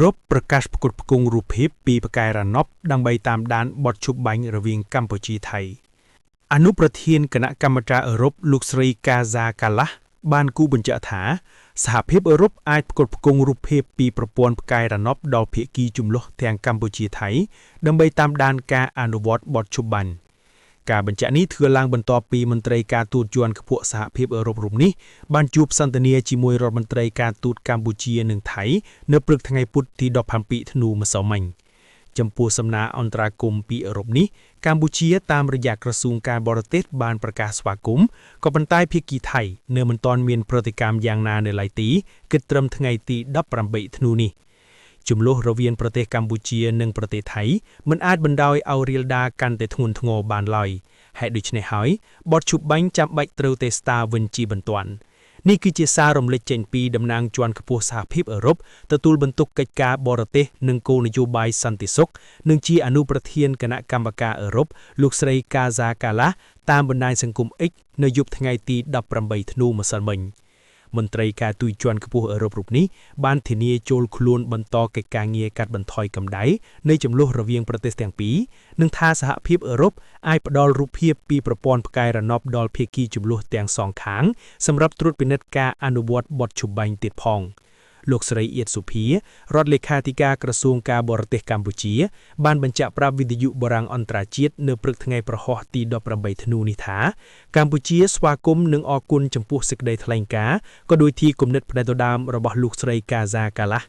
រ៉ុបប្រកាសផ្គត់ផ្គង់រូបភាពពីផ្កាយរណបដើម្បីតាមដានបទឈប់បាញ់រវាងកម្ពុជាថៃអនុប្រធានគណៈកម្មការអឺរ៉ុបលោកស្រីកាហ្សាកាឡាស់បានគូបញ្ជាក់ថាសហភាពអឺរ៉ុបអាចផ្គត់ផ្គង់រូបភាពពីប្រព័ន្ធផ្កាយរណបដល់ភាគីជំនួសទាំងកម្ពុជាថៃដើម្បីតាមដានការអនុវត្តបទឈប់បាញ់ការបញ្ជាក់នេះធ្វើឡើងបន្ទាប់ពីមន្ត្រីការទូតជាន់ខ្ពស់សហភាពអឺរ៉ុបរូបនេះបានជួបសន្ទនាជាមួយរដ្ឋមន្ត្រីការទូតកម្ពុជានិងថៃនៅព្រឹកថ្ងៃពុធទី17ធ្នូម្សិលមិញចំពោះសំណើអន្តរាគមន៍ពីអឺរ៉ុបនេះកម្ពុជាតាមរយៈក្រសួងការបរទេសបានប្រកាសស្វាគមន៍ក៏ប៉ុន្តែភាគីថៃនៅមិនទាន់មានប្រតិកម្មយ៉ាងណានៅឡើយទេគិតត្រឹមថ្ងៃទី18ធ្នូនេះជំលោះរវាងប្រទេសកម្ពុជានិងប្រទេសថៃមិនអាចបណ្ដោយឲ្យរាលដាលកាន់តែធ្ងន់ធ្ងរបានឡើយហេតុដូច្នេះហើយបទឈប់បាញ់ចាំបាច់ត្រូវតែស្ដារវិញជាបន្ទាន់នេះគឺជាសាររំលេចចេញពីតំណាងជាន់ខ្ពស់សហភាពអឺរ៉ុបទទួលបន្ទុកកិច្ចការបរទេសនិងគោលនយោបាយសន្តិសុខនិងជាអនុប្រធានគណៈកម្មការអឺរ៉ុបលោកស្រីកាហ្សាកាឡាតាមបណ្ដាញសង្គម X នៅយប់ថ្ងៃទី18ធ្នូម្សិលមិញមន្ត្រីការទូតជាន់ខ្ពស់អឺរ៉ុបរូបនេះបានធានាចូលខ្លួនបន្តកិច្ចការងារកាត់បន្ថយកម្ដៅនៃចំនួនរវាងប្រទេសទាំងពីរនិងថាសហភាពអឺរ៉ុបអាចផ្ដល់រូបភាពពីប្រព័ន្ធផ្កាយរណបដល់ភាគីចំនួនទាំងសងខាងសម្រាប់ត្រួតពិនិត្យការអនុវត្តបទឈប់បាញ់ទៀតផងលោកស្រីអៀតសុភារដ្ឋលេខាធិការក្រសួងការបរទេសកម្ពុជាបានបញ្ជាក់ប្រាប់វិទ្យុបារាំងអន្តរជាតិនៅព្រឹកថ្ងៃប្រហ័សទី18ធ្នូនេះថាកម្ពុជាស្វាគមន៍និងអរគុណចំពោះសេចក្តីថ្លែងការណ៍ក៏ដូចជាគំនិតផ្ដេសផ្ដាសរបស់លោកស្រីកាហ្សាកាឡាស់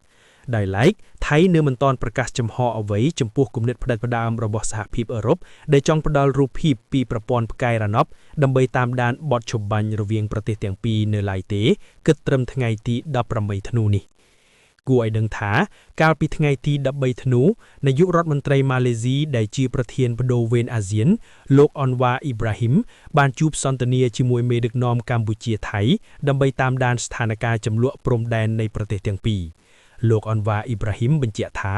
ដោយឡែកថៃនៅមិនទាន់ប្រកាសចំហអ្វីចំពោះគំនិតផ្ដេសផ្ដាសរបស់សហភាពអឺរ៉ុបដែលចង់ផ្ដល់រូបភាពពីប្រព័ន្ធផ្កាយរណបដើម្បីតាមដានបទឈប់បាញ់រវាងប្រទេសទាំងពីរនៅឡើយទេគិតត្រឹមថ្ងៃទី18ធ្នូនេះគួរឲ្យដឹងថាកាលពីថ្ងៃទី13ធ្នូនាយករដ្ឋមន្ត្រីម៉ាឡេស៊ីដែលជាប្រធានបដូវវេនអាស៊ានលោកអនវ៉ាអ៊ីប្រាហ៊ីមបានជួបសន្ទនាជាមួយមេដឹកនាំកម្ពុជាថៃដើម្បីតាមដានស្ថានភាពចំនួនព្រំដែននៃប្រទេសទាំងពីរលោកអនវ៉ាអ៊ីប្រាហ៊ីមបញ្ជាក់ថា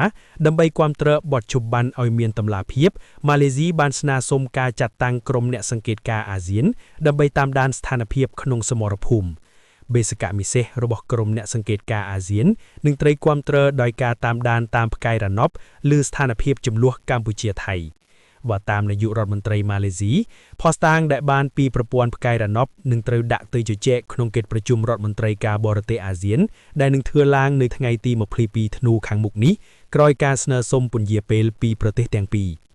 ដើម្បីគាំទ្របទឈប់បាញ់ឲ្យមានតម្លាភាពម៉ាឡេស៊ីបានស្នើសុំការចាត់តាំងក្រុមអ្នកសង្កេតការណ៍អាស៊ានដើម្បីតាមដានស្ថានភាពក្នុងសមរភូមិបេសកមិសេសរបស់ក្រុមអ្នកសង្កេតការណ៍អាស៊ាននឹងត្រូវគាំទ្រដោយការតាមដានតាមផ្កាយរណបលើស្ថានភាពចំនួនកម្ពុជាថៃបើតាមនាយករដ្ឋមន្ត្រីម៉ាឡេស៊ីផុសតាងដែលបានពីប្រព័ន្ធផ្កាយរណបនឹងត្រូវដាក់ទៅជជែកក្នុងកិច្ចប្រជុំរដ្ឋមន្ត្រីការបរទេសអាស៊ានដែលនឹងធ្វើឡើងនៅថ្ងៃទី22ធ្នូខាងមុខនេះក្រោយការស្នើសុំពន្យាពេលពីប្រទេសទាំងពីរ